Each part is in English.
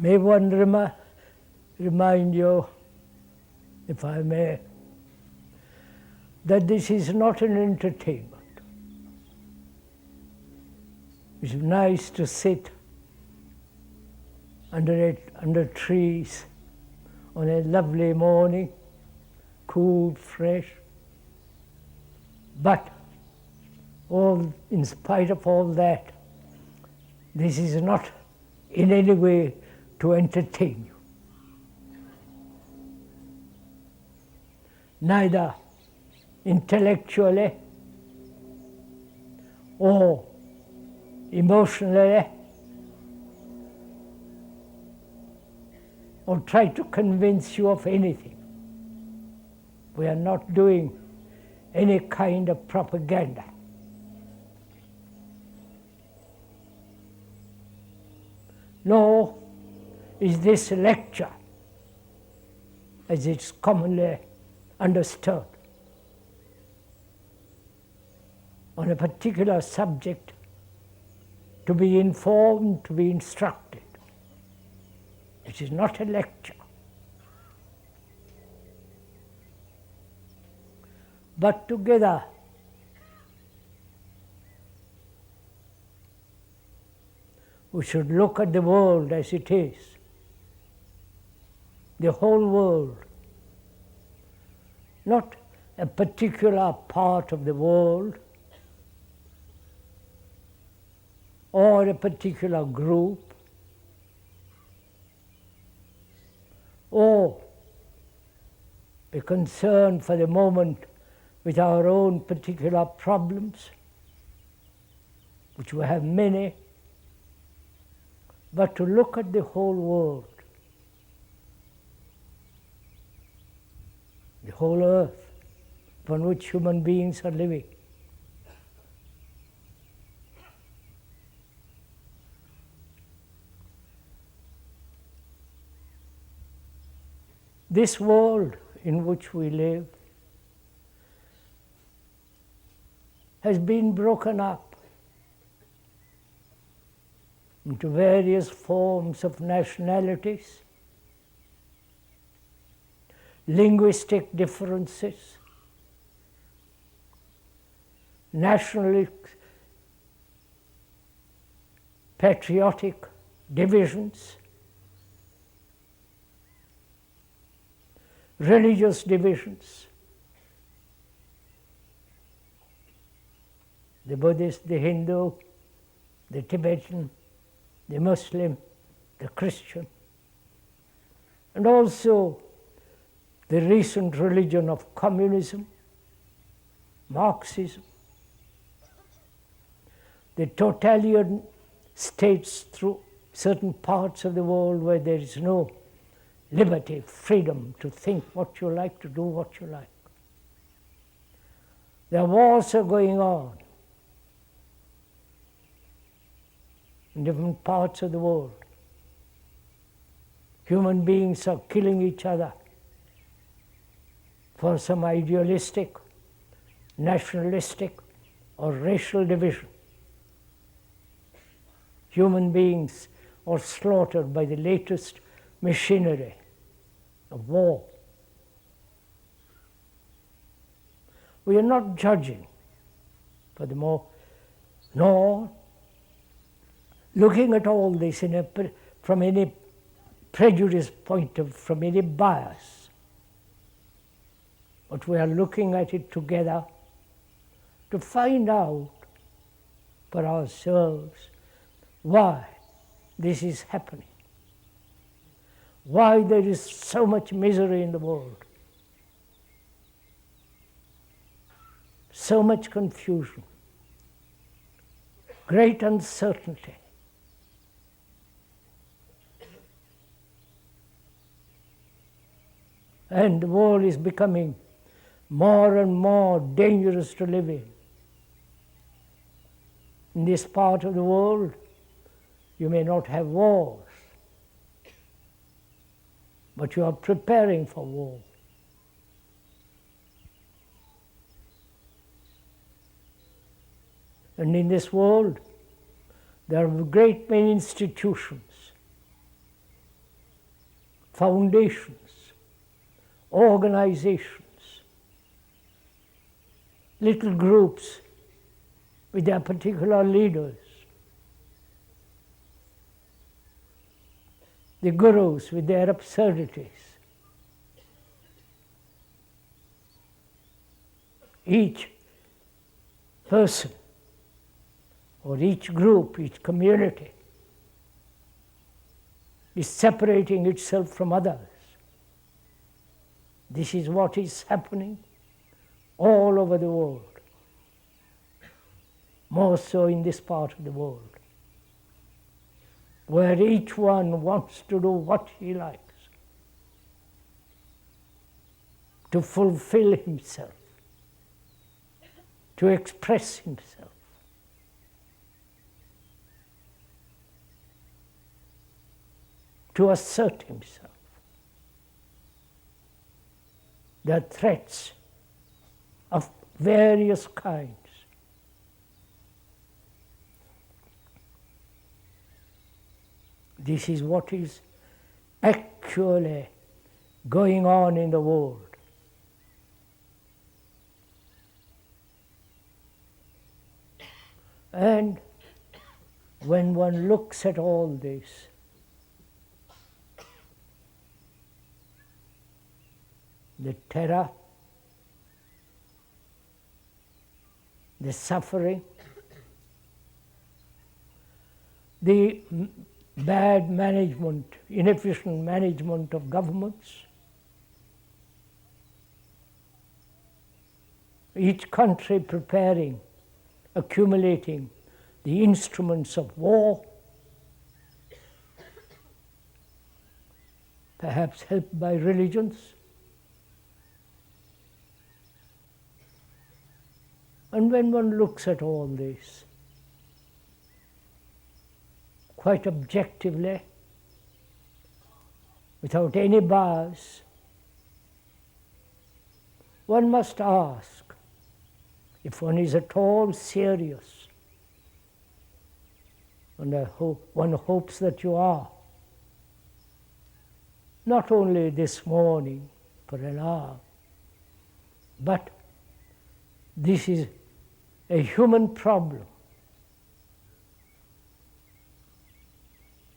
May one remind you, if I may, that this is not an entertainment. It's nice to sit under trees on a lovely morning, cool, fresh. But in spite of all that, this is not in any way to entertain you. Neither intellectually or emotionally, or try to convince you of anything. We are not doing any kind of propaganda. Nor is this lecture, as it's commonly understood, on a particular subject, to be informed, to be instructed. It is not a lecture. But together, we should look at the world as it is, the whole world, not a particular part of the world or a particular group or be concerned for the moment with our own particular problems, which we have many, but to look at the whole world, the whole earth upon which human beings are living. This world in which we live has been broken up into various forms of nationalities, linguistic differences, nationalist, patriotic divisions, religious divisions. The Buddhist, the Hindu, the Tibetan, the Muslim, the Christian, and also the recent religion of communism, Marxism, the totalitarian states through certain parts of the world where there is no liberty, freedom to think what you like, to do what you like. There are wars are going on in different parts of the world. Human beings are killing each other for some idealistic, nationalistic, or racial division. Human beings are slaughtered by the latest machinery of war. We are not judging, furthermore, nor looking at all this from any prejudice point of, from any bias. But we are looking at it together to find out for ourselves why this is happening, why there is so much misery in the world, so much confusion, great uncertainty. And the world is becoming more and more dangerous to live in. In this part of the world, you may not have wars, but you are preparing for war. And in this world, there are a great many institutions foundations, organizations, little groups with their particular leaders, the gurus with their absurdities. Each person or each group, each community is separating itself from others. This is what is happening all over the world, more so in this part of the world, where each one wants to do what he likes, to fulfill himself, to express himself. To assert himself. There are threats of various kinds. This is what is actually going on in the world. And when one looks at all this, the terror, the suffering, the bad management, inefficient management of governments, each country preparing, accumulating the instruments of war, perhaps helped by religions. And when one looks at all this, quite objectively, without any bias, one must ask, if one is at all serious, and one hopes that you are, not only this morning for an hour, but this is a human problem.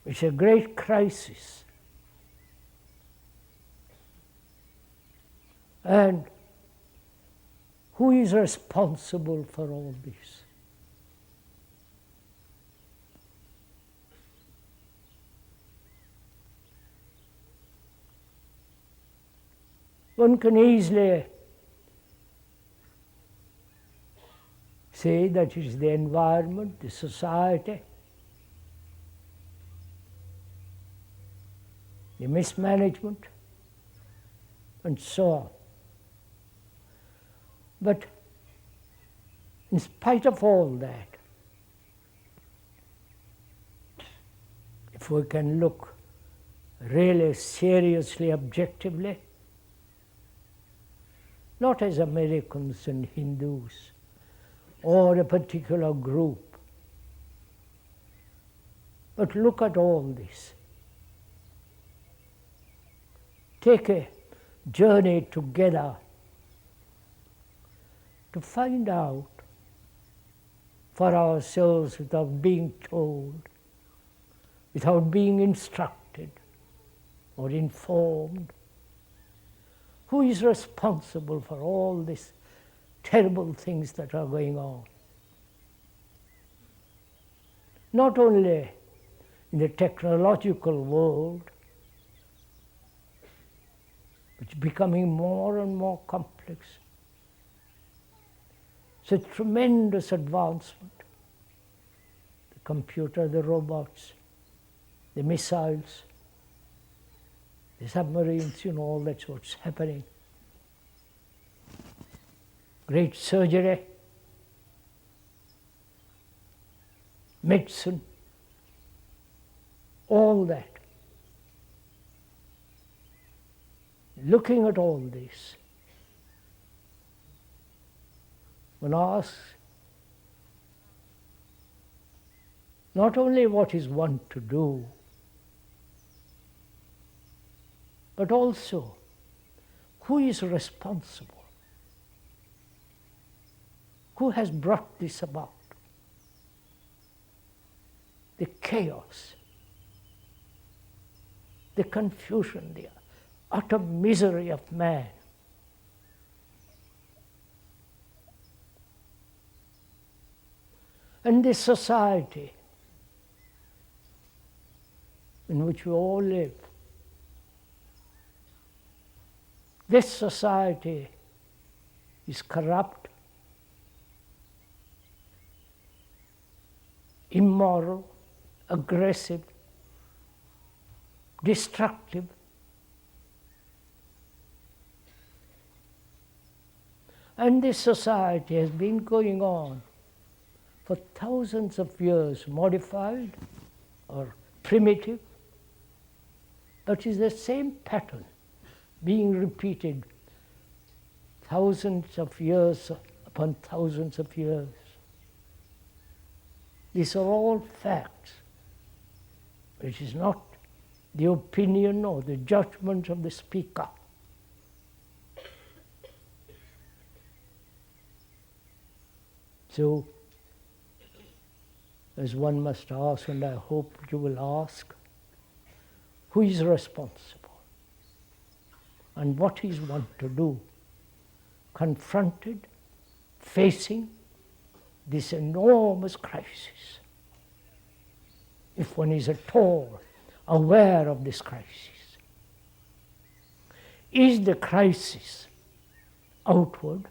It's a great crisis. And who is responsible for all this? One can easily say that it is the environment, the society, the mismanagement, and so on. But in spite of all that, if we can look really seriously, objectively, not as Americans and Hindus or a particular group, but look at all this. Take a journey together to find out for ourselves without being told, without being instructed or informed, who is responsible for all these terrible things that are going on. Not only in the technological world, it's becoming more and more complex. It's a tremendous advancement. The computer, the robots, the missiles, the submarines, all that's what's happening. Great surgery, medicine, all that. Looking at all this, one asks not only what is one to do, but also who is responsible? Who has brought this about? The chaos, the confusion, the utter misery of man. And this society in which we all live, this society is corrupt, immoral, aggressive, destructive. And this society has been going on for thousands of years, modified or primitive, but is the same pattern being repeated thousands of years upon thousands of years. These are all facts. It is not the opinion or the judgment of the speaker. So, as one must ask, and I hope you will ask, who is responsible? And what is one to do? Confronted, facing this enormous crisis. If one is at all aware of this crisis. Is the crisis outward,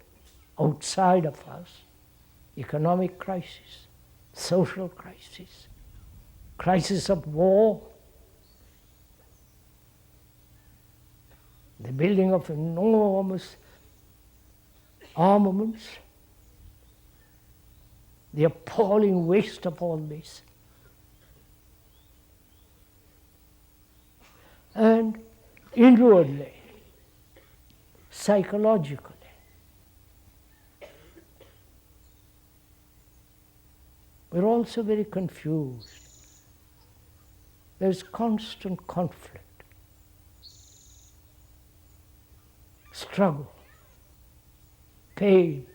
outside of us, economic crisis, social crisis, crisis of war, the building of enormous armaments, the appalling waste of all this. And inwardly, psychologically, we're also very confused. There's constant conflict, struggle, pain,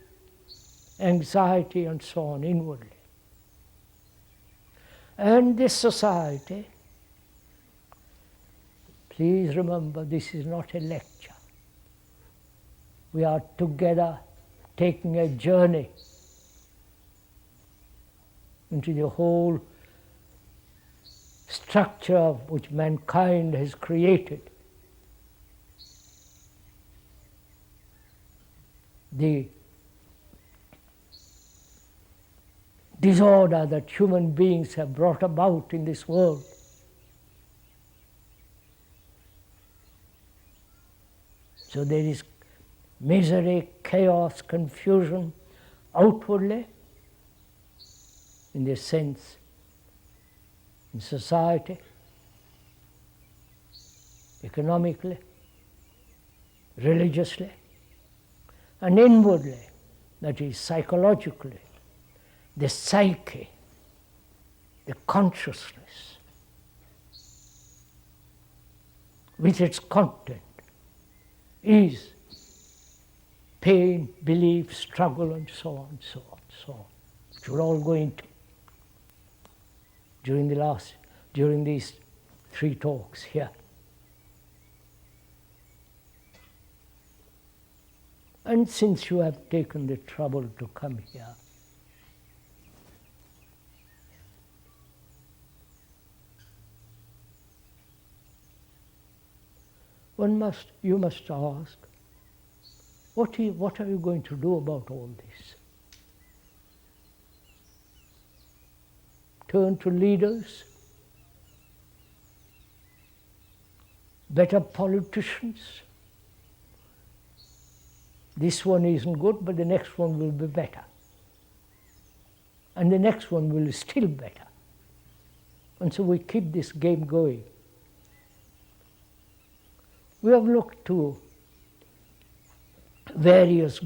anxiety, and so on inwardly. And this society, please remember, this is not a lecture. We are together taking a journey into the whole structure which mankind has created. The disorder that human beings have brought about in this world. So there is misery, chaos, confusion outwardly, in this sense, in society, economically, religiously, and inwardly, that is psychologically, the psyche, the consciousness, with its content, is pain, belief, struggle, and so on, so on, so on, which we're all going to during these 3 talks here. And since you have taken the trouble to come here, you must ask, what are you going to do about all this? Turn to leaders, better politicians. This one isn't good, but the next one will be better. And the next one will be still better. And so we keep this game going. We have looked to various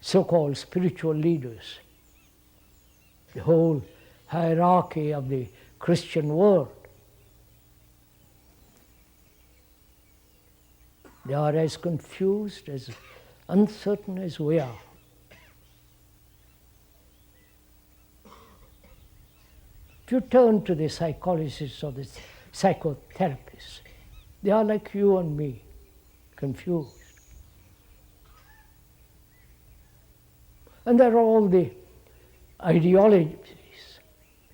so-called spiritual leaders, the whole hierarchy of the Christian world. They are as confused, as uncertain as we are. If you turn to the psychologists or the psychotherapists, they are like you and me, confused. And there are all the ideologies,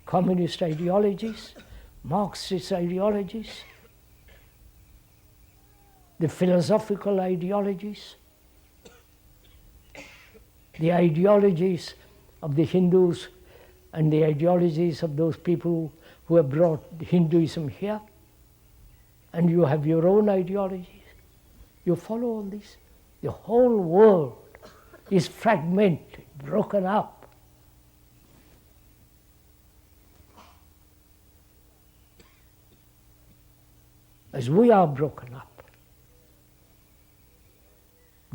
communist ideologies, Marxist ideologies, the philosophical ideologies, the ideologies of the Hindus and the ideologies of those people who have brought Hinduism here, and you have your own ideologies. You follow all this. The whole world is fragmented, broken up. As we are broken up,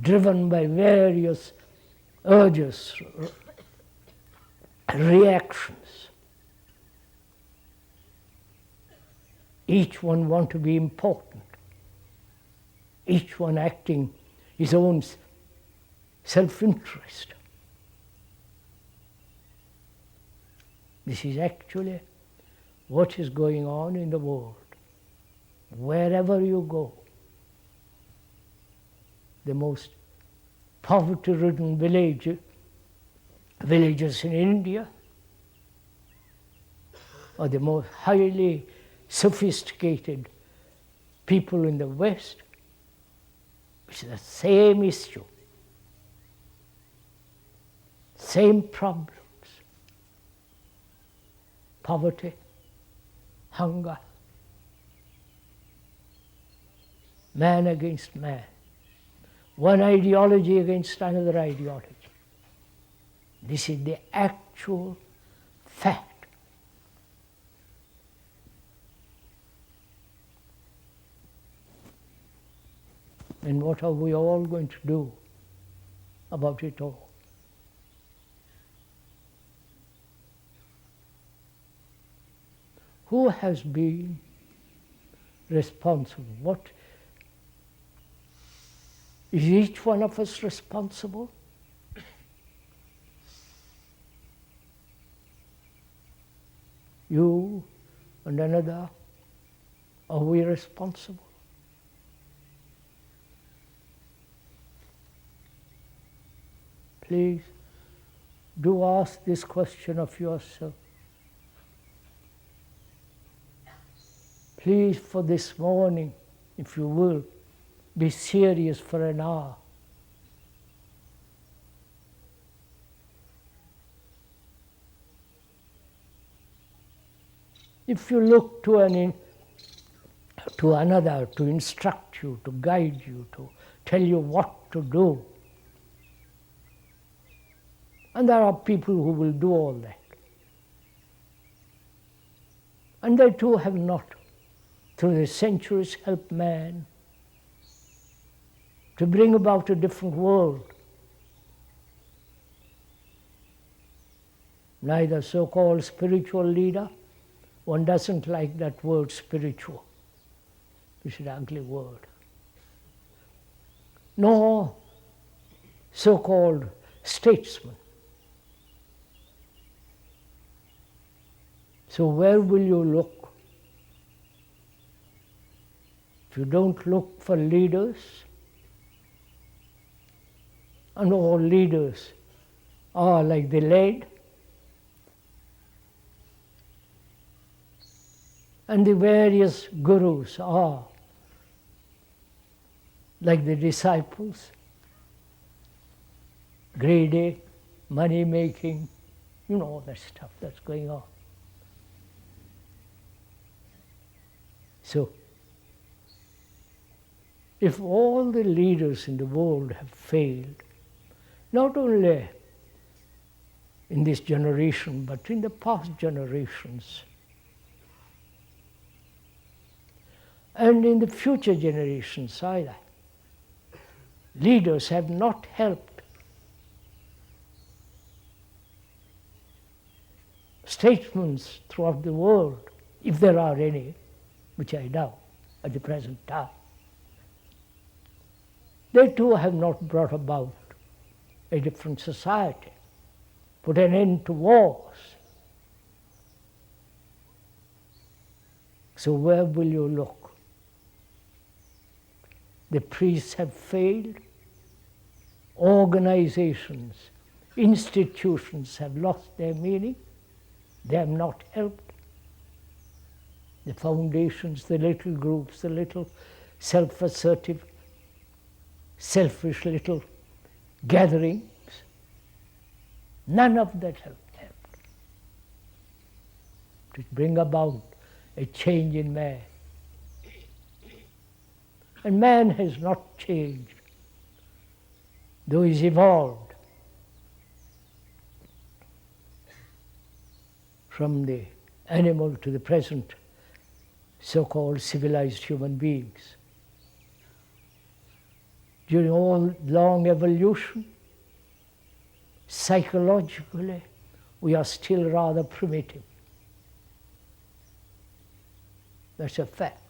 driven by various urges, reactions. Each one want to be important. Each one acting his own self-interest. This is actually what is going on in the world. Wherever you go, the most poverty-ridden villages in India, or the most highly sophisticated people in the West, it's the same issue, same problems, poverty, hunger, man against man, one ideology against another ideology. This is the actual fact. And what are we all going to do about it all? Who has been responsible? What is each one of us responsible? You and another, are we responsible? Please do ask this question of yourself. Please, for this morning, if you will, be serious for an hour. If you look to another to instruct you, to guide you, to tell you what to do, and there are people who will do all that, and they too have not, through the centuries, helped man to bring about a different world. Neither so-called spiritual leader, one doesn't like that word spiritual, it's an ugly word, nor so-called statesman. So where will you look? If you don't look for leaders, and all leaders are like the lead, and the various gurus are like the disciples, greedy, money-making, you know all that stuff that's going on. So, if all the leaders in the world have failed, not only in this generation, but in the past generations, and in the future generations either, leaders have not helped. Statesmen throughout the world, if there are any, which I doubt at the present time, They too have not brought about a different society, put an end to wars. So where will you look? The priests have failed. Organizations, institutions have lost their meaning. They have not helped. The foundations, the little groups, the little self-assertive, selfish little gatherings, none of that have helped to bring about a change in man. And man has not changed, though he's evolved from the animal to the present so-called civilized human beings. During all long evolution, psychologically, we are still rather primitive. That's a fact.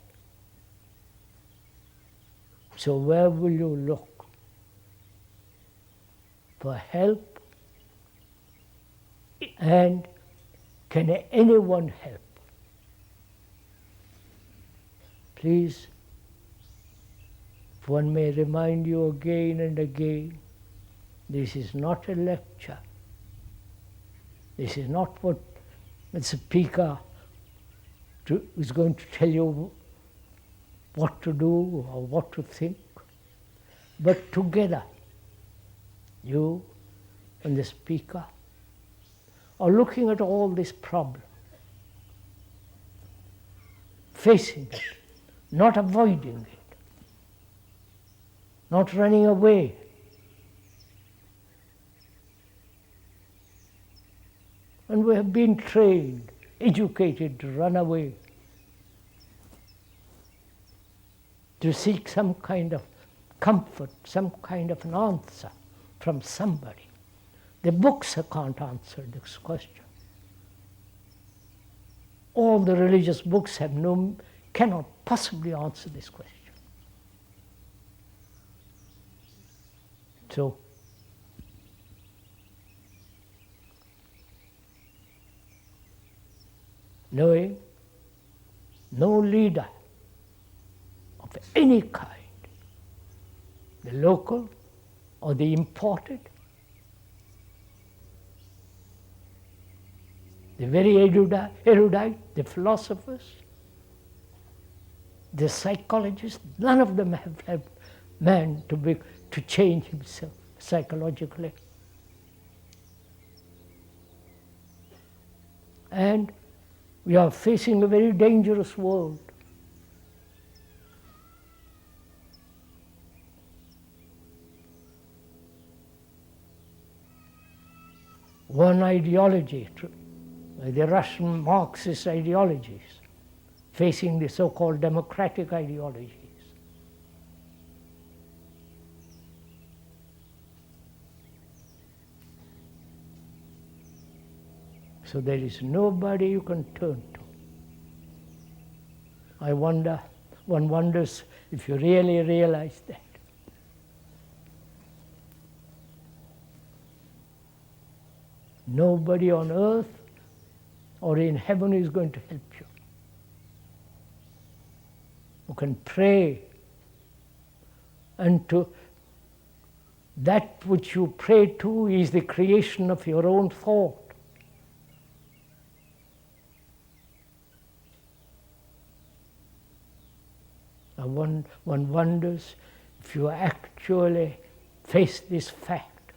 So where will you look for help? And can anyone help? Please, if one may remind you again and again, this is not a lecture. This is not what the speaker is going to tell you what to do or what to think. But together, you and the speaker are looking at all this problem, facing it, not avoiding it, not running away. And we have been trained, educated to run away, to seek some kind of comfort, some kind of an answer from somebody. The books can't answer this question. All the religious books cannot possibly answer this question. So, knowing no leader of any kind, the local or the imported, the very erudite, the philosophers, the psychologists, none of them have helped man to change himself psychologically. And we are facing a very dangerous world. One ideology, the Russian Marxist ideologies, facing the so-called democratic ideologies. So there is nobody you can turn to. One wonders if you really realize that. Nobody on earth or in heaven is going to help you. You can pray, and to that which you pray to is the creation of your own thought. One wonders if you actually face this fact,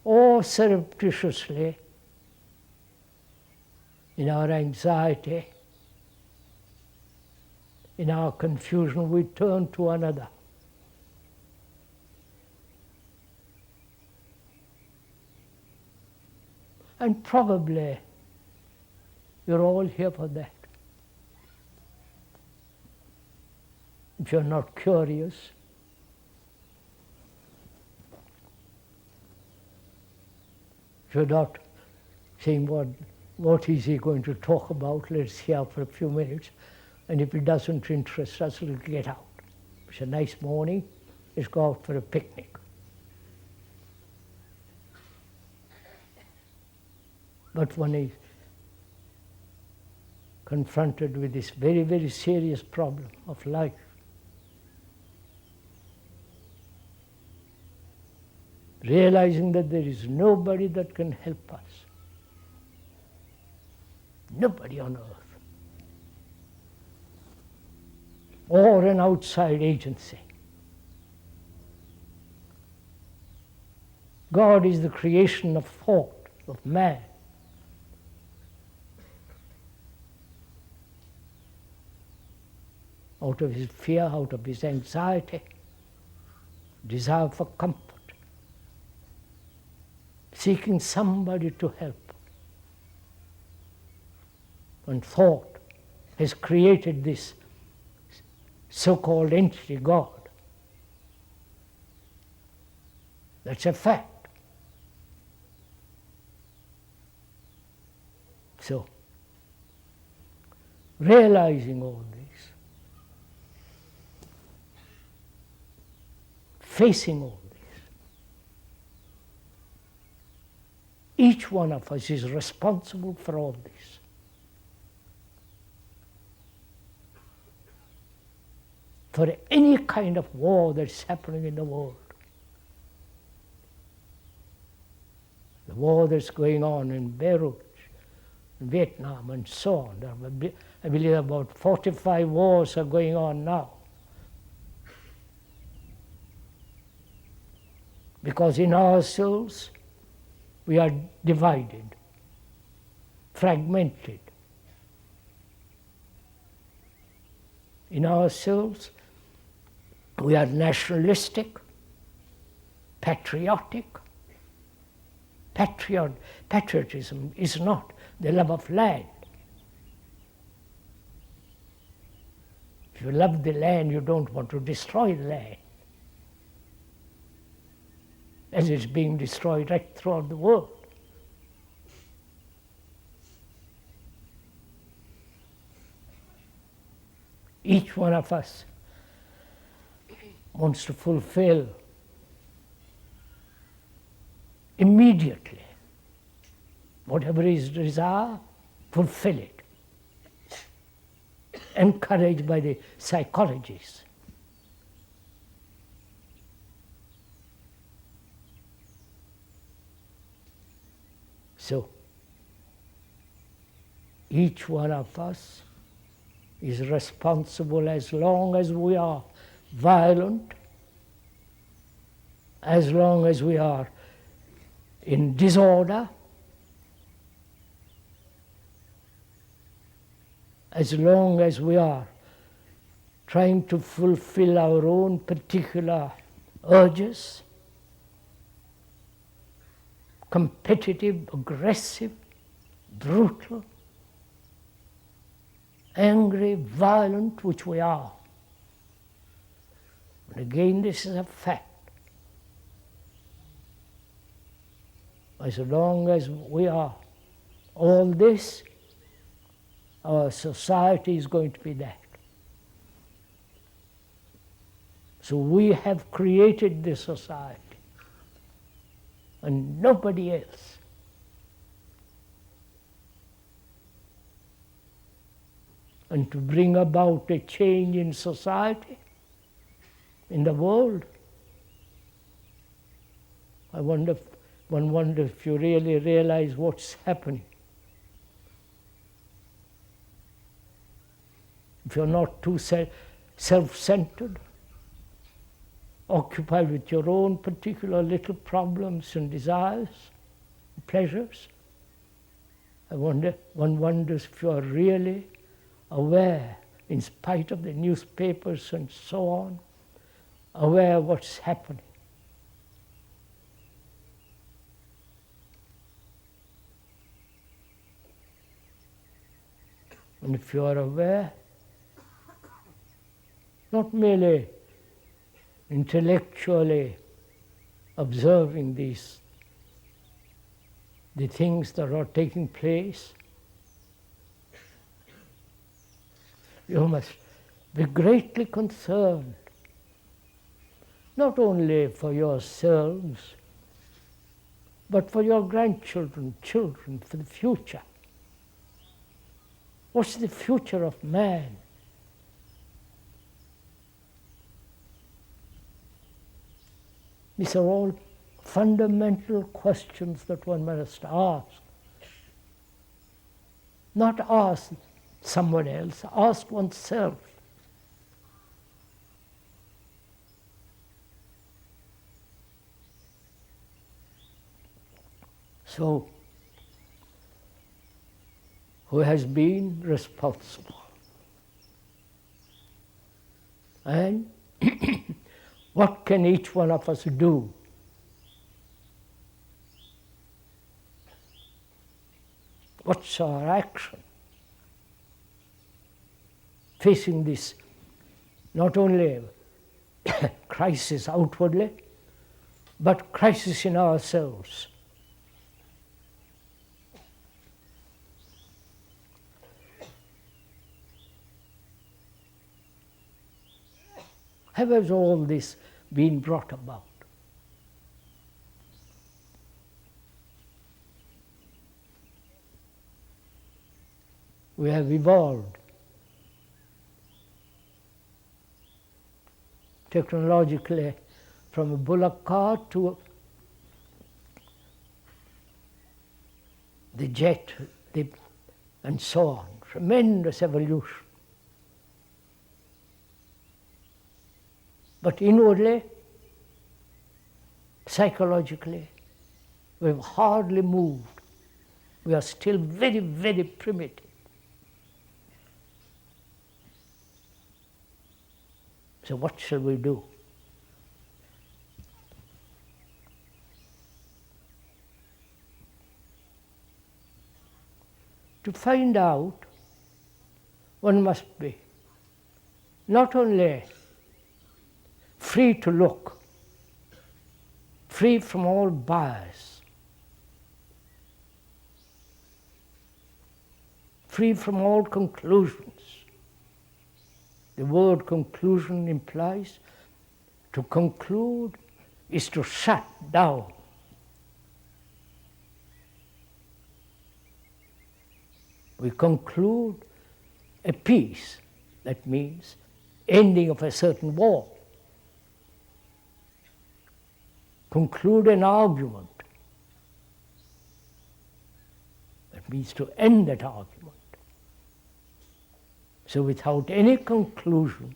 or surreptitiously, in our anxiety, in our confusion, we turn to another. And probably you're all here for that. If you're not curious, if you're not saying, what is he going to talk about? Let's hear for a few minutes. And if it doesn't interest us, we'll get out. It's a nice morning, let's go out for a picnic. But one is confronted with this very, very serious problem of life. Realizing that there is nobody that can help us. Nobody on earth. Or an outside agency. God is the creation of thought, of man. Out of his fear, out of his anxiety, desire for comfort, seeking somebody to help. And thought has created this so-called entity, God. That's a fact. So, realizing all this, facing all this, each one of us is responsible for all this. For any kind of war that's happening in the world. The war that's going on in Beirut, in Vietnam, and so on. I believe about 45 wars are going on now. Because in ourselves, we are divided, fragmented. In ourselves, we are nationalistic, patriotic. Patriotism is not the love of land. If you love the land, you don't want to destroy the land. As it's being destroyed right throughout the world. Each one of us wants to fulfill immediately whatever is desire, fulfill it. Encouraged by the psychologists. So, each one of us is responsible as long as we are violent, as long as we are in disorder, as long as we are trying to fulfill our own particular urges, competitive, aggressive, brutal, angry, violent, which we are. And again, this is a fact. As long as we are all this, our society is going to be that. So we have created this society, and nobody else. And to bring about a change in society, in the world, one wonders if you really realize what's happening. If you're not too self-centered, occupied with your own particular little problems and desires, pleasures, one wonders if you are really aware, in spite of the newspapers and so on, aware of what's happening. And if you are aware, not merely intellectually observing the things that are taking place, you must be greatly concerned not only for yourselves, but for your grandchildren, children, for the future. What's the future of man? These are all fundamental questions that one must ask. Not ask someone else, ask oneself. So, who has been responsible? And what can each one of us do? What's our action? Facing this not only crisis outwardly, but crisis in ourselves. How has all this been brought about? We have evolved technologically from a bullock cart to the jet, and so on. Tremendous evolution. But inwardly, psychologically, we've hardly moved. We are still very, very primitive. So what shall we do? To find out, one must be not only free to look, free from all bias, free from all conclusions. The word conclusion implies to conclude is to shut down. We conclude a peace, that means ending of a certain war. Conclude an argument, that means to end that argument. So without any conclusion,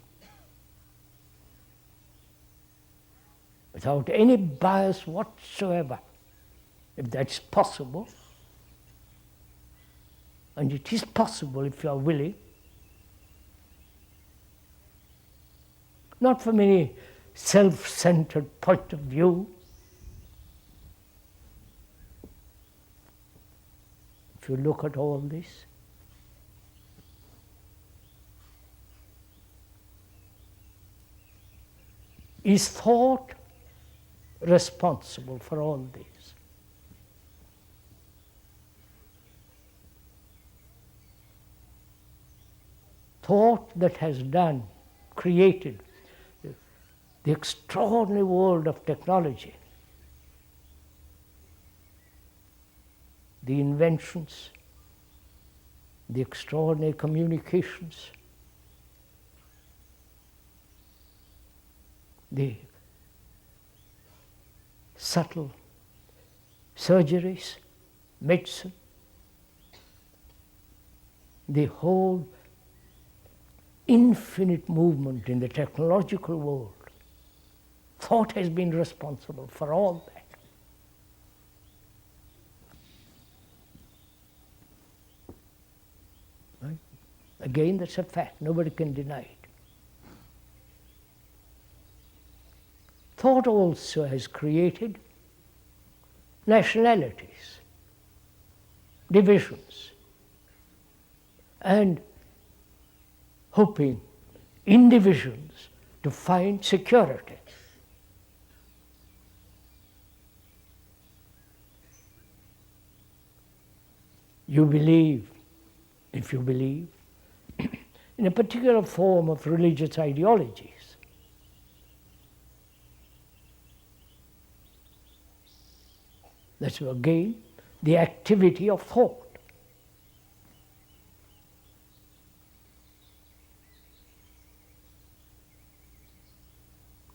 without any bias whatsoever, if that's possible, and it is possible if you are willing, not from any self-centered point of view. If you look at all this, is thought responsible for all this? Thought that has done, created the extraordinary world of technology, the inventions, the extraordinary communications, the subtle surgeries, medicine, the whole infinite movement in the technological world. Thought has been responsible for all that. Right? Again, that's a fact. Nobody can deny it. Thought also has created nationalities, divisions, and hoping in divisions to find security. You believe, if you believe, in a particular form of religious ideologies, That's again the activity of thought.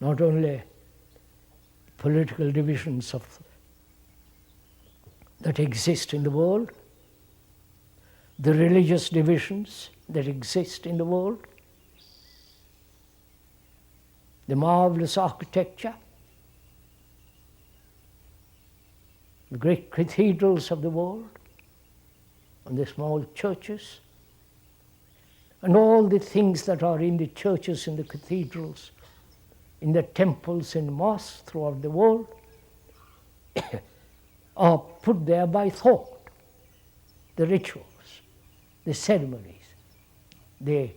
Not only political divisions that exist in the world, the religious divisions that exist in the world, the marvelous architecture, the great cathedrals of the world, and the small churches, and all the things that are in the churches, in the cathedrals, in the temples and mosques throughout the world, are put there by thought. The rituals, the ceremonies, the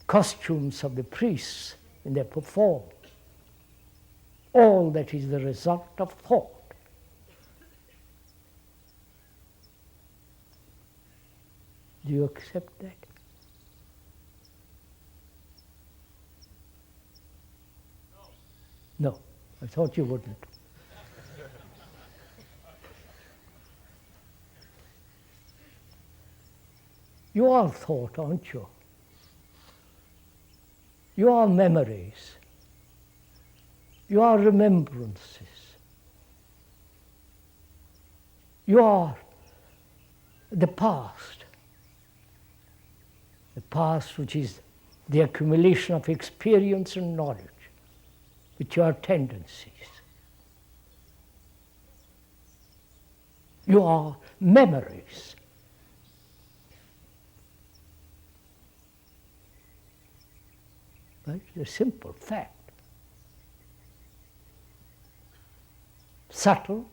costumes of the priests when they perform, all that is the result of thought. Do you accept that? No, I thought you wouldn't. You are thought, aren't you? You are memories. You are remembrances. You are the past. The past, which is the accumulation of experience and knowledge, with your tendencies. You are memories. Right? It's a simple fact. Subtle,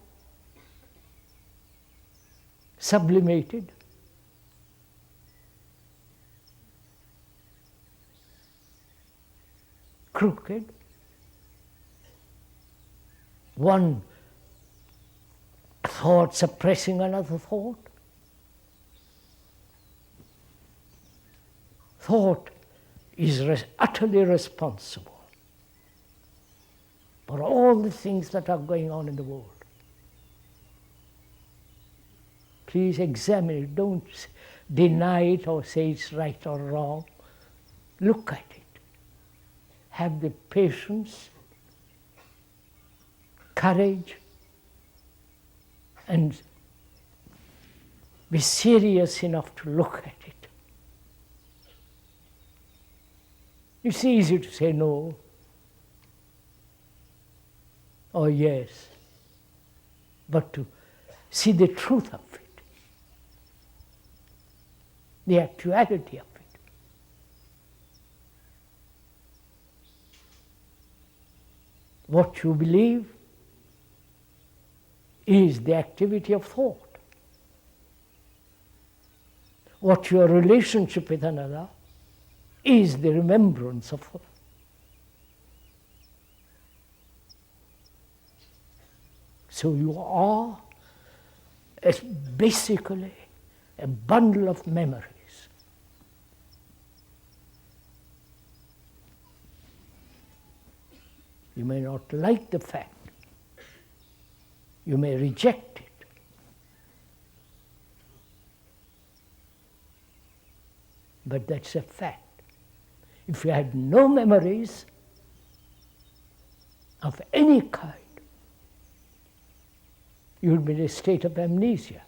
sublimated, crooked, one thought suppressing another thought. Thought is utterly responsible for all the things that are going on in the world. Please examine it. Don't deny it or say it's right or wrong. Look at it. Have the patience, courage, and be serious enough to look at it. It's easy to say no or yes, but to see the truth of it, the actuality of it. What you believe is the activity of thought. What your relationship with another is the remembrance of thought. So you are basically a bundle of memories. You may not like the fact. You may reject it. But that's a fact. If you had no memories of any kind, you would be in a state of amnesia,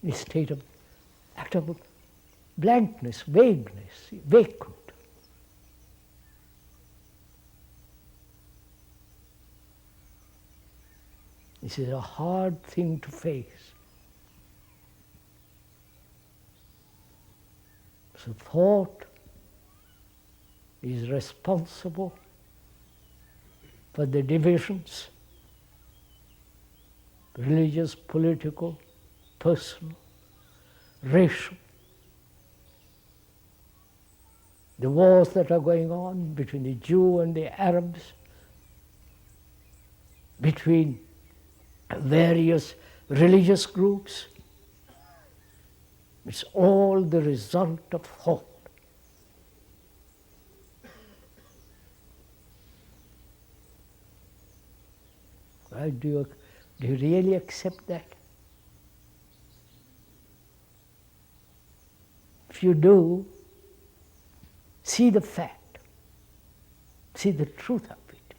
a state of utter blankness, vagueness, vacant. This is a hard thing to face. So thought is responsible for the divisions, religious, political, personal, racial, the wars that are going on between the Jew and the Arabs, between various religious groups. It's all the result of thought. Right? Do you really accept that? If you do, see the fact, see the truth of it,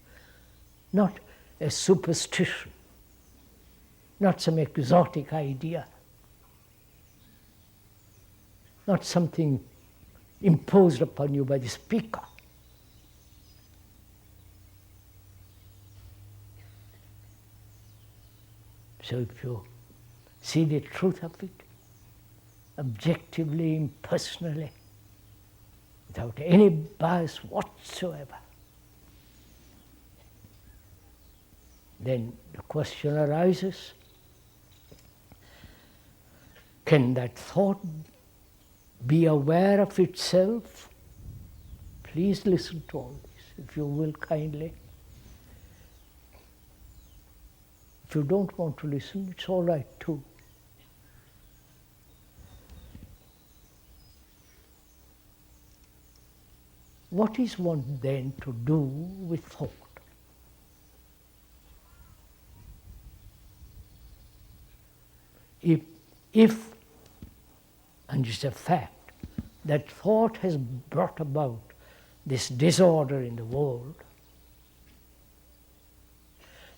not a superstition, not some exotic idea, not something imposed upon you by the speaker. So if you see the truth of it, objectively, impersonally, without any bias whatsoever, then the question arises, can that thought be aware of itself? Please listen to all this, if you will kindly. If you don't want to listen, it's all right too. What is one then to do with thought? If, and it's a fact, that thought has brought about this disorder in the world,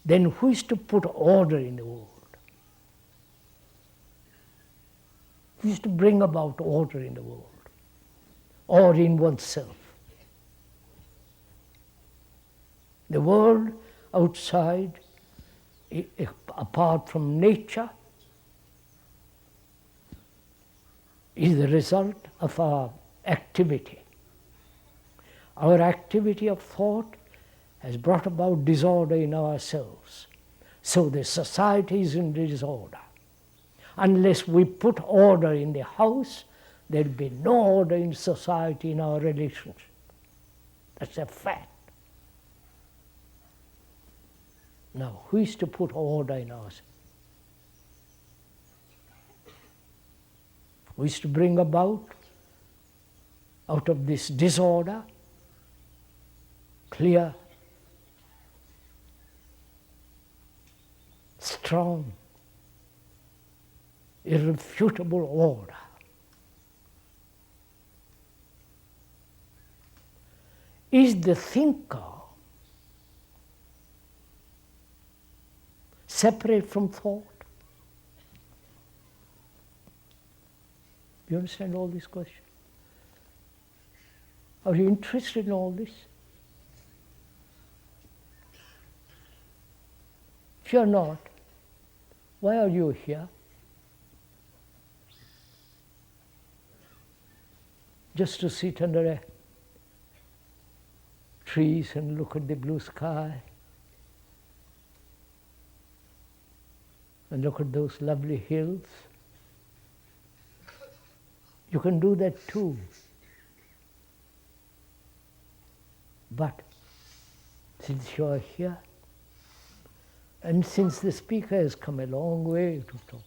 then who is to put order in the world? Who is to bring about order in the world or in oneself? The world outside, apart from nature, is the result of our activity. Our activity of thought has brought about disorder in ourselves. So the society is in disorder. Unless we put order in the house, there will be no order in society, in our relationship. That's a fact. Now, who is to put order in ourselves? Who is to bring about, out of this disorder, clear, strong, irrefutable order? Is the thinker separate from thought? You understand all these questions? Are you interested in all this? If you're not, why are you here? Just to sit under a trees and look at the blue sky and look at those lovely hills? You can do that too. But since you are here, and since the speaker has come a long way to talk,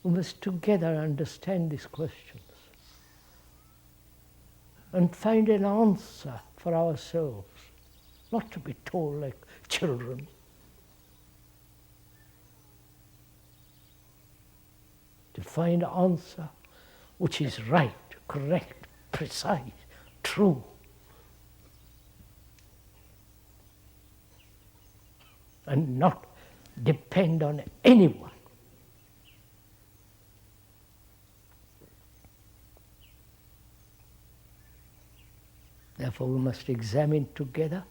we must together understand these questions and find an answer for ourselves, not to be told like children. To find an answer which is right, correct, precise, true. And not depend on anyone. Therefore, we must examine together.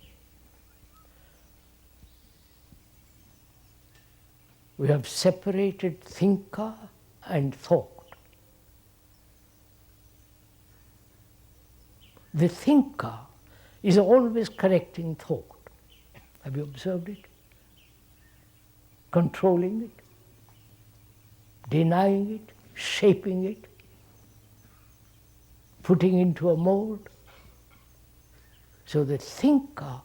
We have separated thinker and thought. The thinker is always correcting thought. Have you observed it? Controlling it, denying it, shaping it, putting into a mold. So the thinker,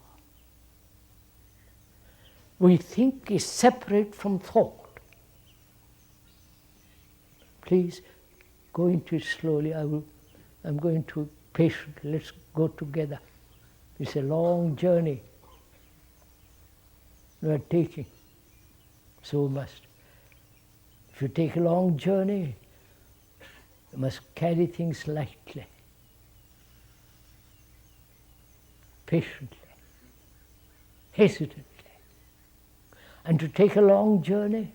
we think, is separate from thought. Please go into it slowly. I'm going to patiently. Let's go together. It's a long journey. we are taking. So if you take a long journey, you must carry things lightly, patiently, hesitantly. And to take a long journey,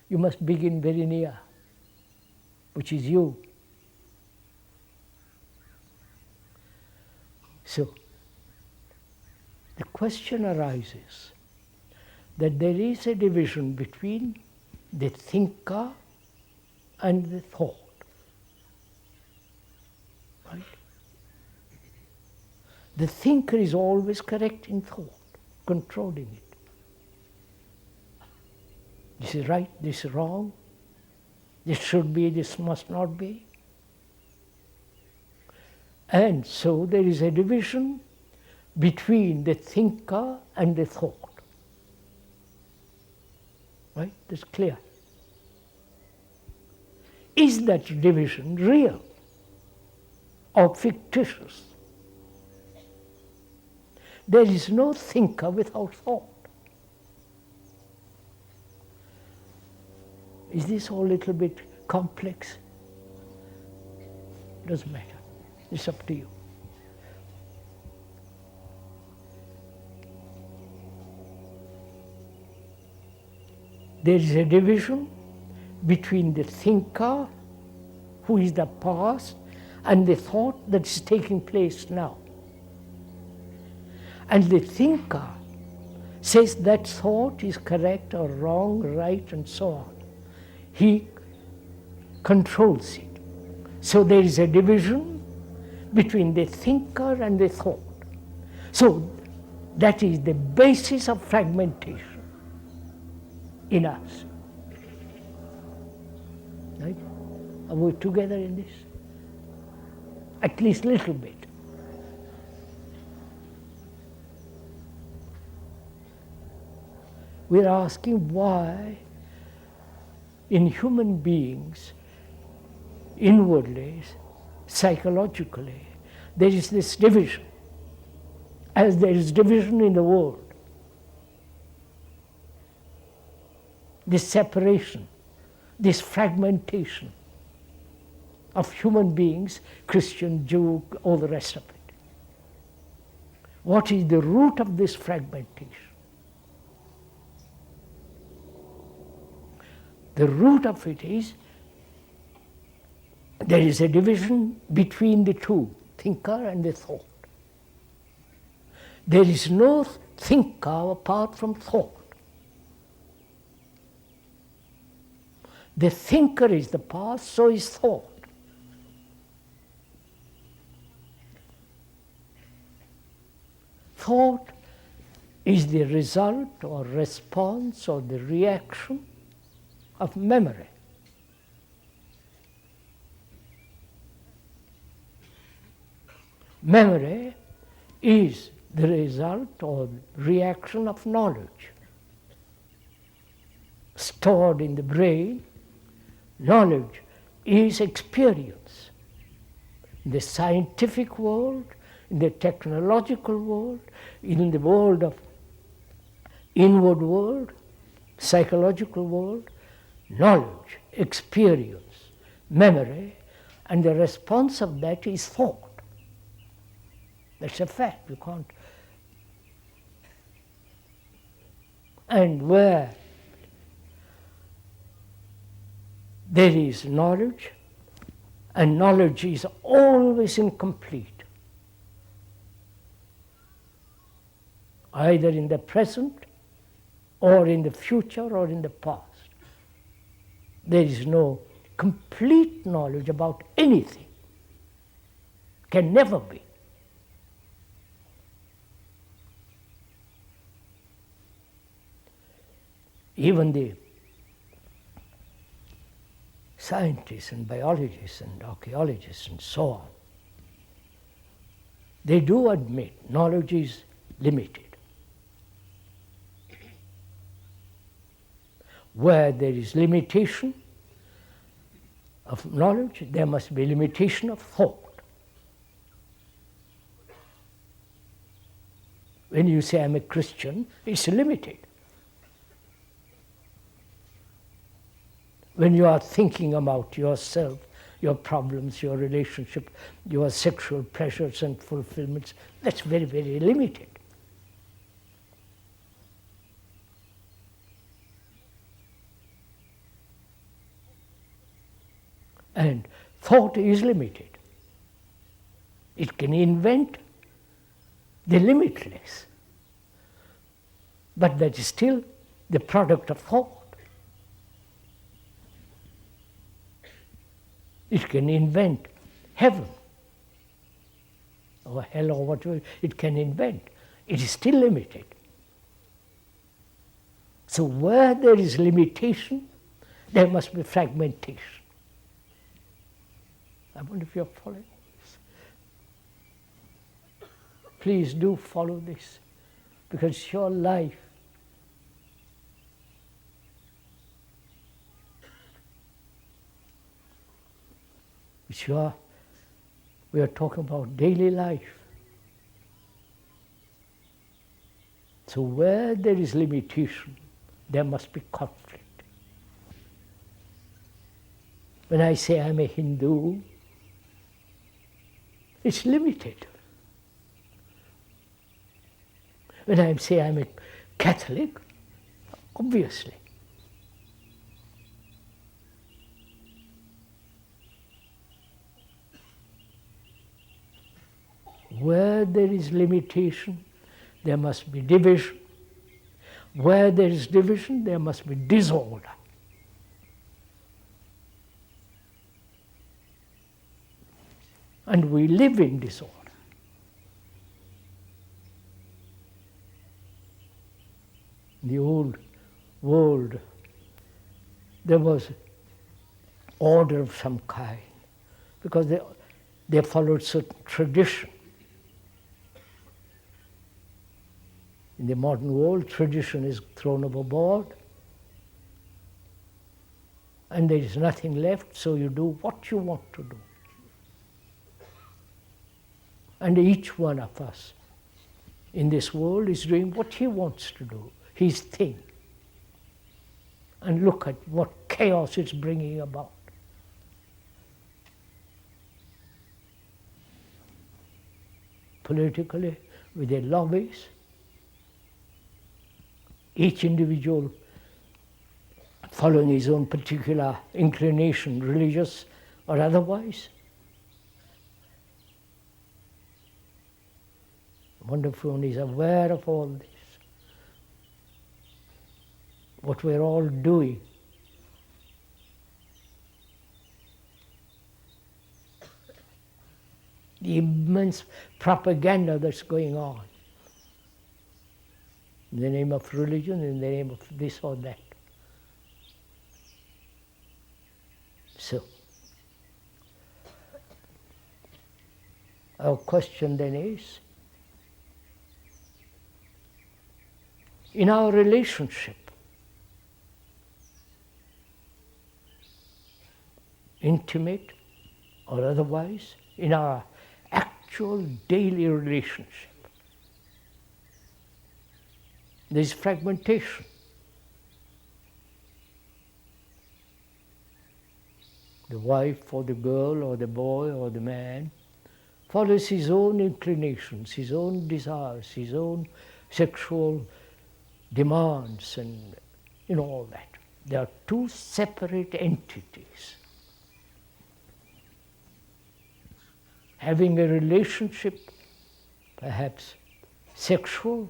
you must begin very near, which is you. So, the question arises that there is a division between the thinker and the thought. Right? The thinker is always correcting thought, controlling it. This is right, this is wrong, this should be, this must not be. And so there is a division between the thinker and the thought. Right? That's clear. Is that division real or fictitious? There is no thinker without thought. Is this all a little bit complex? Doesn't matter. It's up to you. There is a division between the thinker, who is the past, and the thought that is taking place now. And the thinker says that thought is correct or wrong, right, and so on. He controls it. So there is a division between the thinker and the thought. So that is the basis of fragmentation in us. Right? Are we together in this? At least a little bit. We're asking why in human beings, inwardly, psychologically, there is this division, as there is division in the world. This separation, this fragmentation of human beings, Christian, Jew, all the rest of it. What is the root of this fragmentation? The root of it is there is a division between the two, thinker and the thought. There is no thinker apart from thought. The thinker is the past, so is thought. Thought is the result or response or the reaction of memory. Memory is the result or reaction of knowledge stored in the brain. Knowledge is experience. In the scientific world, in the technological world, in the world of inward world, psychological world, knowledge, experience, memory, and the response of that is thought. That's a fact, you can't. And where there is knowledge, and knowledge is always incomplete, either in the present, or in the future, or in the past. There is no complete knowledge about anything. Can never be. Even the scientists and biologists and archaeologists and so on, they do admit knowledge is limited. Where there is limitation of knowledge, there must be limitation of thought. When you say I'm a Christian, it's limited. when you are thinking about yourself, your problems, your relationship, your sexual pleasures and fulfillments, that's very, very limited. And thought is limited. It can invent the limitless, but that is still the product of thought. It can invent heaven or hell or whatever it can invent. It is still limited. So where there is limitation, there must be fragmentation. I wonder if you're following this. Please do follow this, because your life we are talking about daily life. So where there is limitation, there must be conflict. When I say I'm a Hindu, it's limited. When I say I'm a Catholic, obviously. Where there is limitation, there must be division. Where there is division, there must be disorder. And we live in disorder. In the old world, there was order of some kind, because they followed certain tradition. In the modern world, tradition is thrown overboard, and there is nothing left, so you do what you want to do. And each one of us in this world is doing what he wants to do, his thing. And look at what chaos it's bringing about. Politically, with their lobbies, each individual following his own particular inclination, religious or otherwise. Wonderful, one is aware of all this, what we're all doing. The immense propaganda that's going on in the name of religion, in the name of this or that. So, our question then is, in our relationship, intimate or otherwise, in our actual daily relationship, there is fragmentation. The wife or the girl or the boy or the man follows his own inclinations, his own desires, his own sexual demands and all that. They are two separate entities. Having a relationship, perhaps sexual,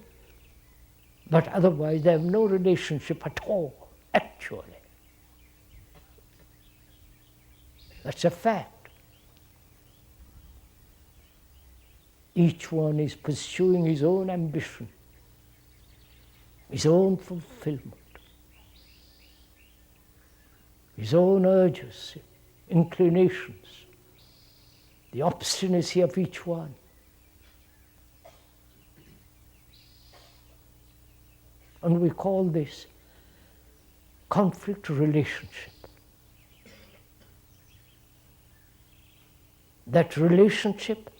but otherwise they have no relationship at all, actually. That's a fact. Each one is pursuing his own ambition, his own fulfillment, his own urges, inclinations, the obstinacy of each one. And we call this conflict relationship. That relationship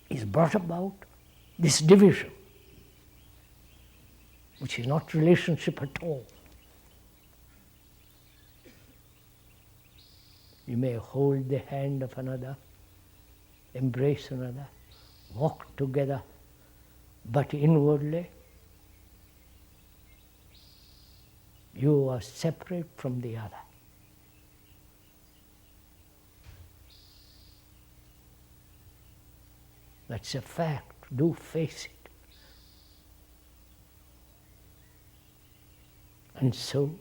is brought about, this division, which is not relationship at all. You may hold the hand of another, embrace another, walk together, but inwardly you are separate from the other. That's a fact. Do face it. And so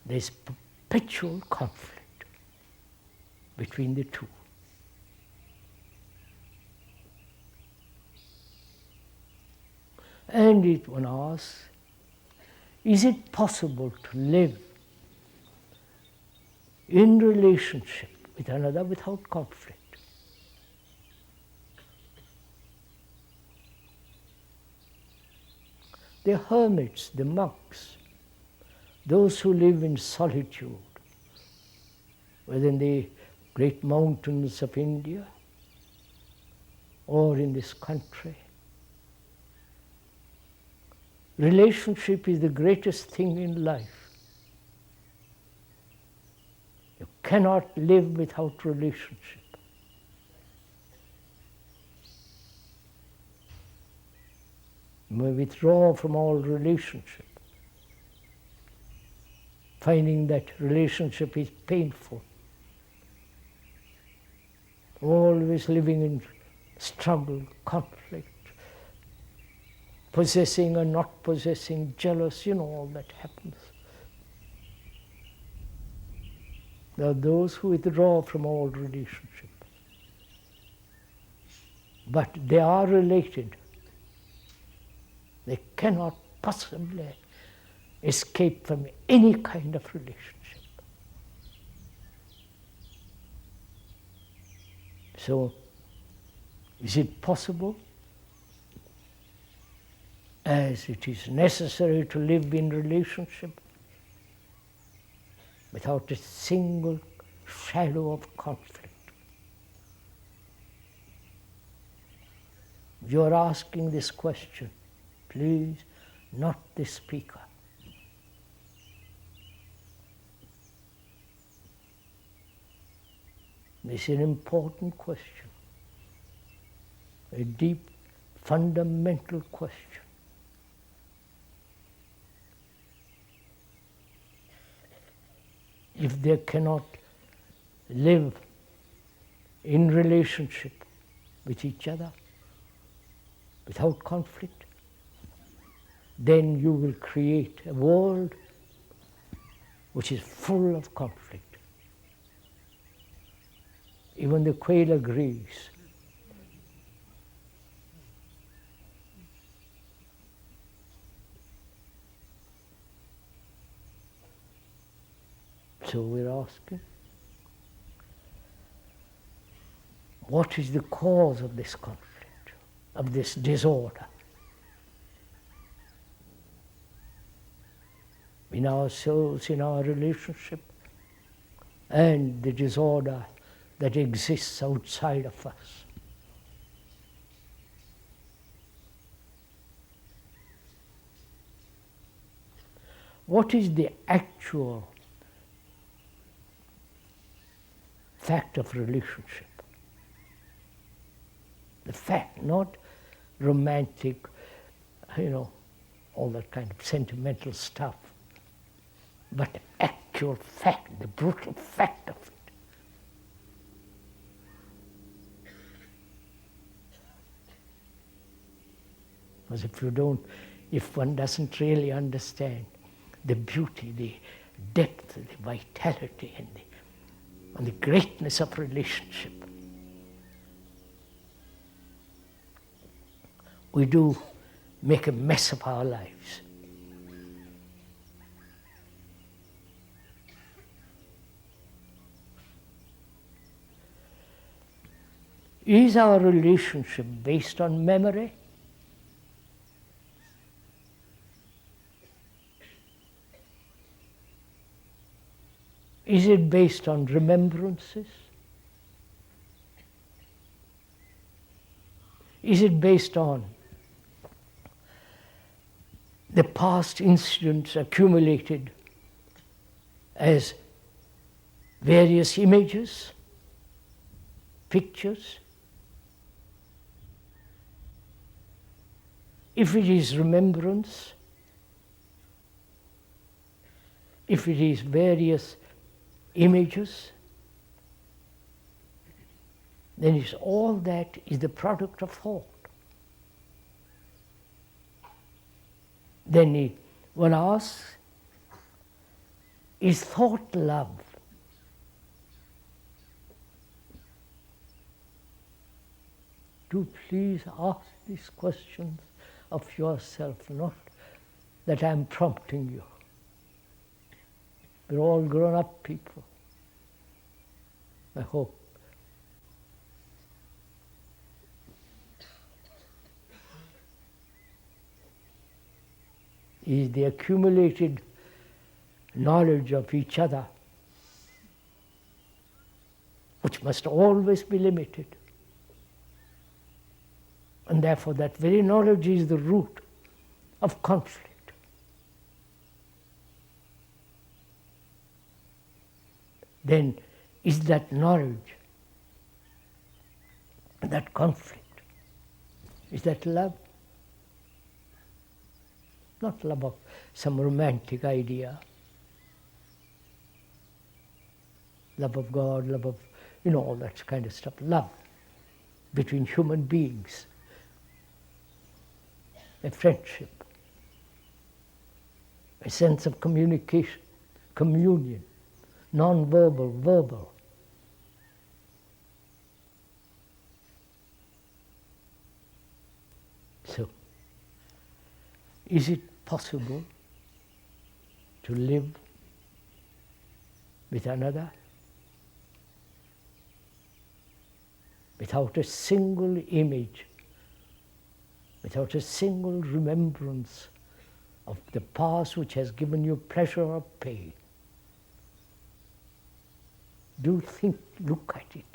there's perpetual conflict between the two. And one asks, is it possible to live in relationship with another without conflict? The hermits, the monks, those who live in solitude, whether in the great mountains of India or in this country, relationship is the greatest thing in life. You cannot live without relationship. You may withdraw from all relationship, finding that relationship is painful, always living in struggle, conflict, possessing or not possessing, jealous, all that happens. There are those who withdraw from all relationship, but they are related. They cannot possibly escape from any kind of relationship. So, is it possible, as it is necessary to live in relationship without a single shadow of conflict? If you are asking this question, please, not the speaker. This is an important question, a deep, fundamental question. If they cannot live in relationship with each other without conflict, then you will create a world which is full of conflict. Even the Quail agrees. So we're asking, what is the cause of this conflict, of this disorder in our souls, in our relationship, and the disorder that exists outside of us? What is the actual fact of relationship? The fact, not romantic, all that kind of sentimental stuff, but the actual fact, the brutal fact of it. Because if one doesn't really understand the beauty, the depth, the vitality, and the greatness of relationship, we do make a mess of our lives. Is our relationship based on memory? Is it based on remembrances? Is it based on the past incidents accumulated as various images, pictures. If it is remembrance, if it is various images, then it's all that is the product of thought. Then one asks, is thought love? Do please ask these questions of yourself, not that I'm prompting you. We're all grown-up people, I hope. Is the accumulated knowledge of each other, which must always be limited. And therefore that very knowledge is the root of conflict. Then is that knowledge, that conflict, is that love? Not love of some romantic idea. Love of God, love of, all that kind of stuff. Love between human beings. A friendship. A sense of communication, communion. Non-verbal, verbal. So, is it possible to live with another without a single image, without a single remembrance of the past which has given you pleasure or pain? Do think, look at it.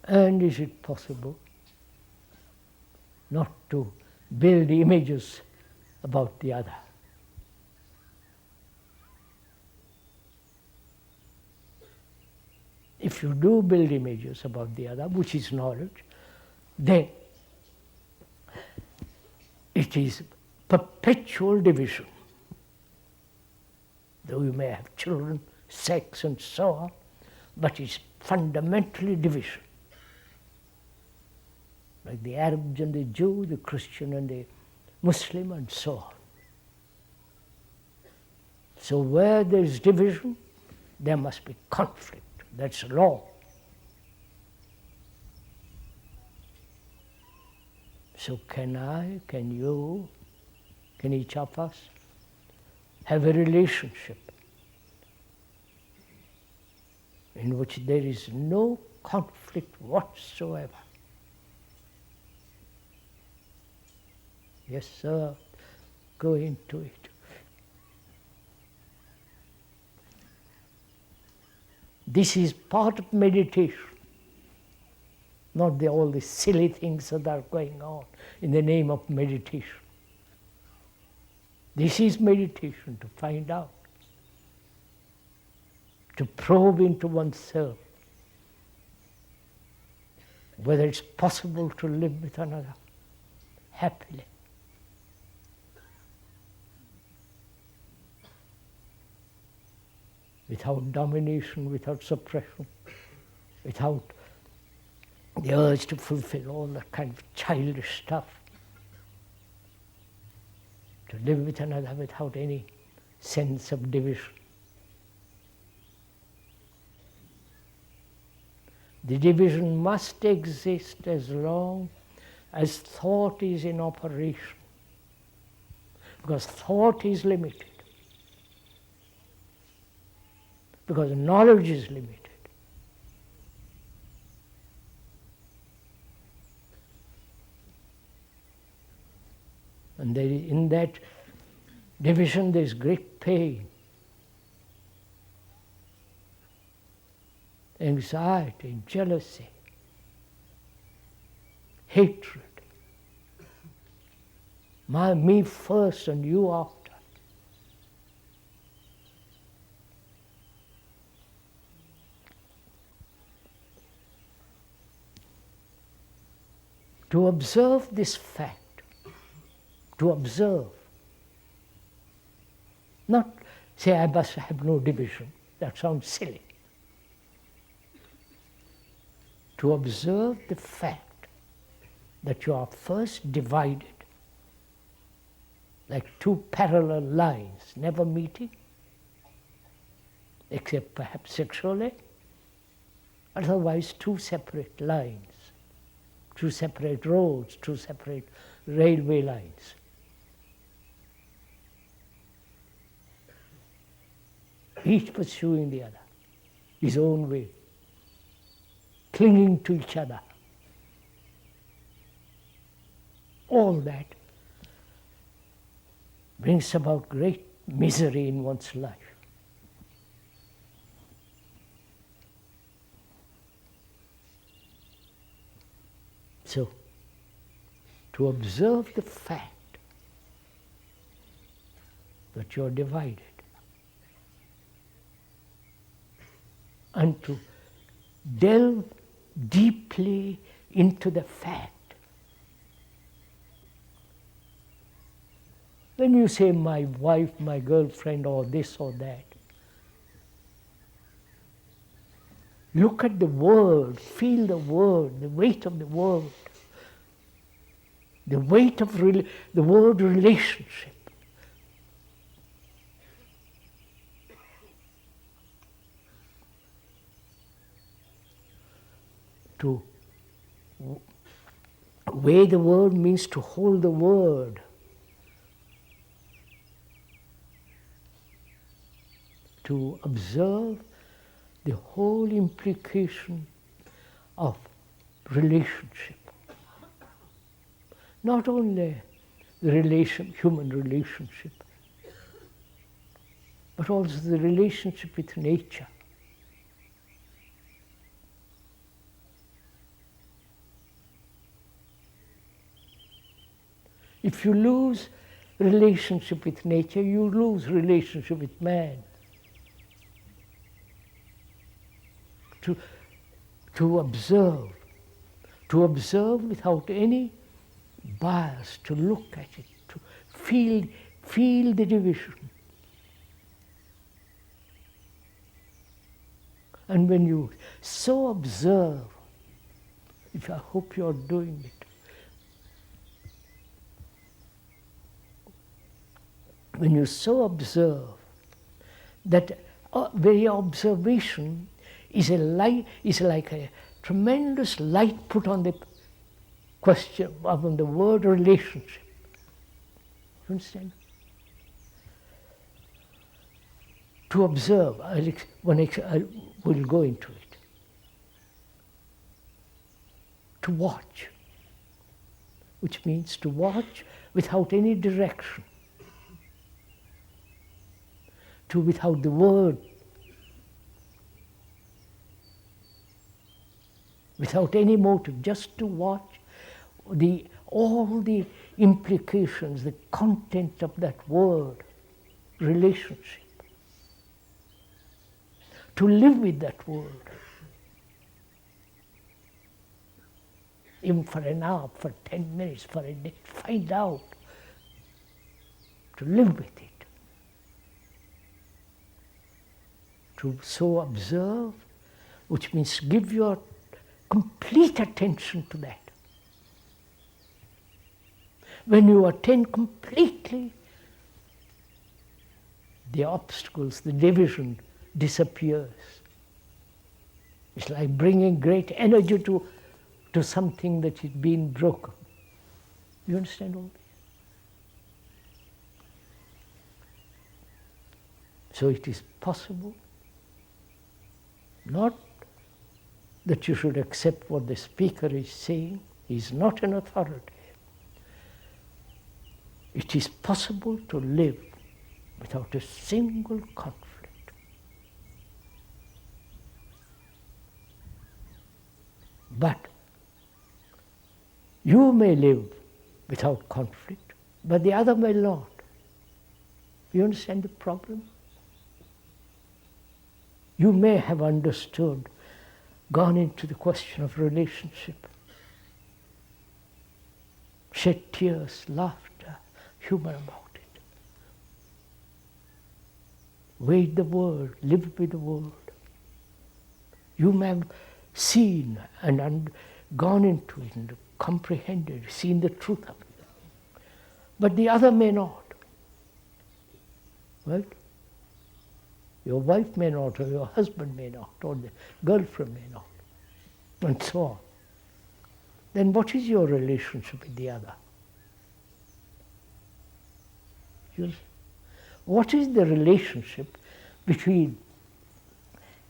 And is it possible not to build images about the other? If you do build images about the other, which is knowledge, then it is perpetual division. Though you may have children, sex and so on, but it's fundamentally division. Like the Arabs and the Jew, the Christian and the Muslim and so on. So where there is division, there must be conflict. That's law. So can I, can you, can each of us have a relationship in which there is no conflict whatsoever? Yes, sir, go into it. This is part of meditation, not all the silly things that are going on in the name of meditation. This is meditation, to find out, to probe into oneself whether it's possible to live with another happily. Without domination, without suppression, without the urge to fulfill all that kind of childish stuff. To live with another without any sense of division. The division must exist as long as thought is in operation, because thought is limited. Because knowledge is limited. And in that division there is great pain, anxiety, jealousy, hatred. Me first and you after. To observe this fact, to observe, not say I must have no division, that sounds silly. To observe the fact that you are first divided, like two parallel lines never meeting, except perhaps sexually, otherwise two separate lines, two separate roads, two separate railway lines. Each pursuing the other, his own way, clinging to each other. All that brings about great misery in one's life. So, to observe the fact that you are divided, and to delve deeply into the fact. When you say my wife, my girlfriend, or this or that, look at the word, feel the word, the weight of the word, the weight of the word relationship. To weigh the word means to hold the word. To observe the whole implication of relationship. Not only the human relationship, but also the relationship with nature. If you lose relationship with nature, you lose relationship with man. To observe without any bias, to look at it, to feel the division. And when you so observe, I hope you are doing it, when you so observe, that very observation is like a tremendous light put on the question, on the word relationship. You understand? To observe, I will go into it. To watch, which means to watch without any direction, without the word, without any motive, just to watch all the implications, the content of that word, relationship. To live with that word. Even for an hour, for 10 minutes, for a day, find out. To live with it. To so observe, which means give your complete attention to that. When you attend completely, the obstacles, the division disappears. It's like bringing great energy to something that is being broken. You understand all this? So it is possible, not that you should accept what the speaker is saying. He is not an authority. It is possible to live without a single conflict. But you may live without conflict, but the other will not. You understand the problem? You may have understood, gone into the question of relationship, shed tears, laughter, humor about it. Weighed the world, lived with the world. You may have seen and gone into it and comprehended, seen the truth of it. But the other may not. Right? Your wife may not, or your husband may not, or the girlfriend may not, and so on. Then what is your relationship with the other? What is the relationship between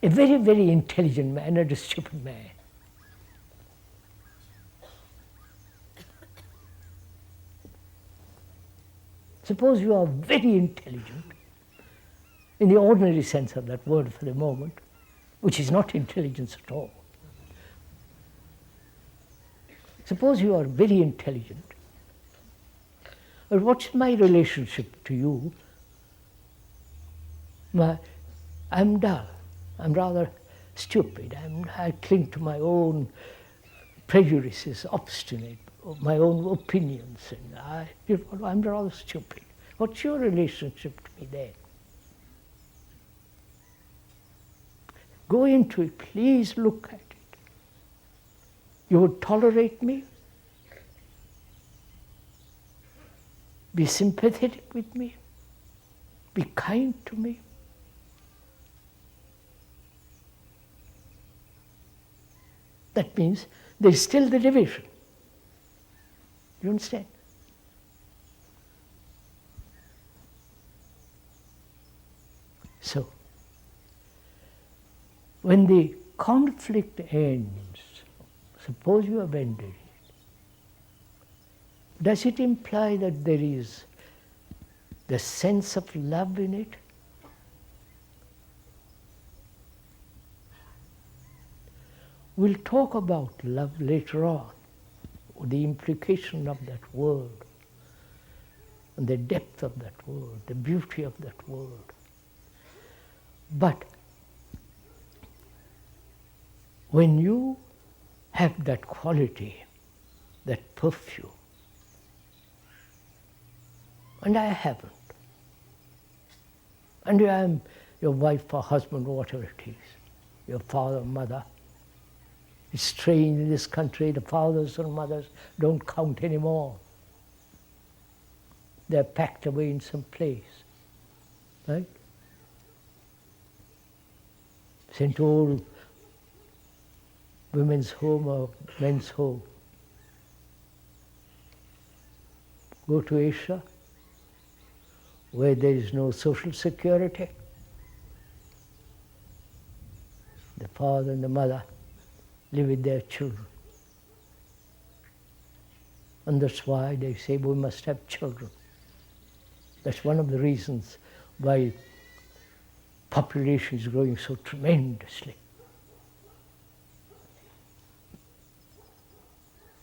a very, very intelligent man and a stupid man? Suppose you are very intelligent, in the ordinary sense of that word for the moment, which is not intelligence at all. Suppose you are very intelligent. Well, what's my relationship to you? I'm dull. I'm rather stupid. I cling to my own prejudices, obstinate, my own opinions, and I'm rather stupid. What's your relationship to me then? Go into it, please look at it. You would tolerate me? Be sympathetic with me? Be kind to me? That means there's still the division. You understand? So, when the conflict ends, suppose you have ended it, does it imply that there is the sense of love in it? We'll talk about love later on, the implication of that word, and the depth of that word, the beauty of that word. But when you have that quality, that perfume, and I haven't, and I am your wife or husband or whatever it is, your father or mother. It's strange in this country, the fathers and mothers don't count anymore. They're packed away in some place, right? Sent to old women's home or men's home. Go to Asia, where there is no social security. The father and the mother live with their children. And that's why they say we must have children. That's one of the reasons why population is growing so tremendously.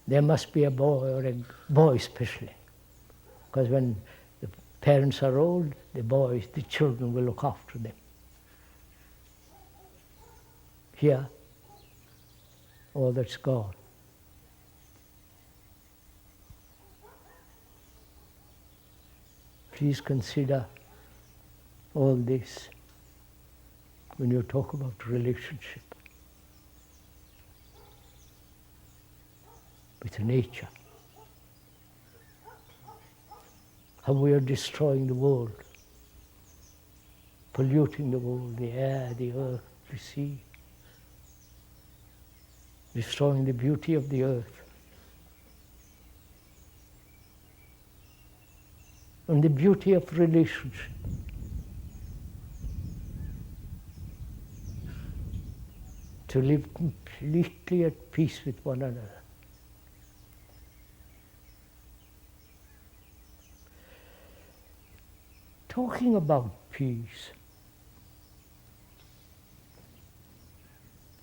There must be a boy, or a boy especially, because when the parents are old, the children will look after them. Here, all that's gone. Please consider all this when you talk about relationship with nature. How we are destroying the world, polluting the world, the air, the earth, the sea, destroying the beauty of the earth. And the beauty of relationship. To live completely at peace with one another. Talking about peace,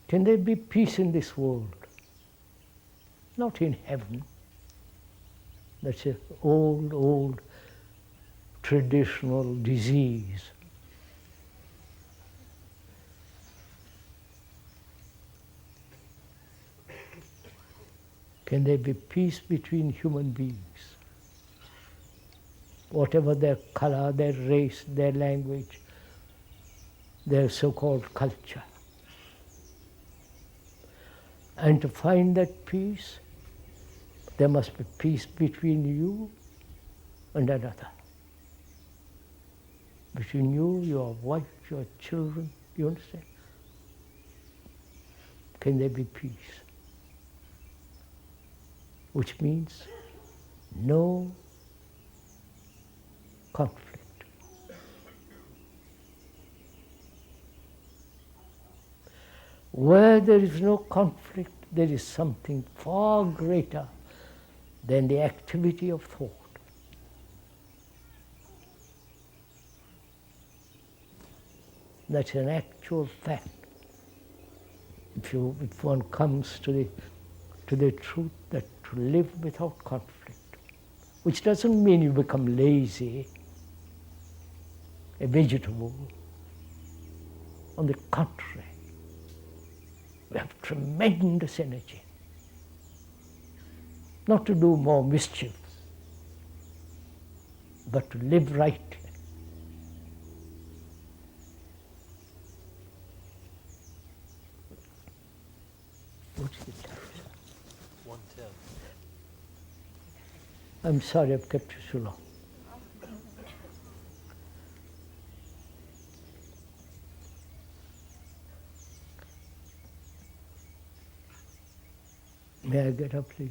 can there be peace in this world? Not in heaven. That's an old traditional disease. Can there be peace between human beings? Whatever their color, their race, their language, their so-called culture. And to find that peace, there must be peace between you and another. Between you, your wife, your children, you understand? Can there be peace? Which means no conflict. Where there is no conflict, there is something far greater than the activity of thought. That's an actual fact. If one comes to the truth that to live without conflict, which doesn't mean you become lazy, a vegetable. On the contrary, we have tremendous energy, not to do more mischief, but to live right. What's the time? 1:10. I'm sorry I've kept you so long. May I get up, please?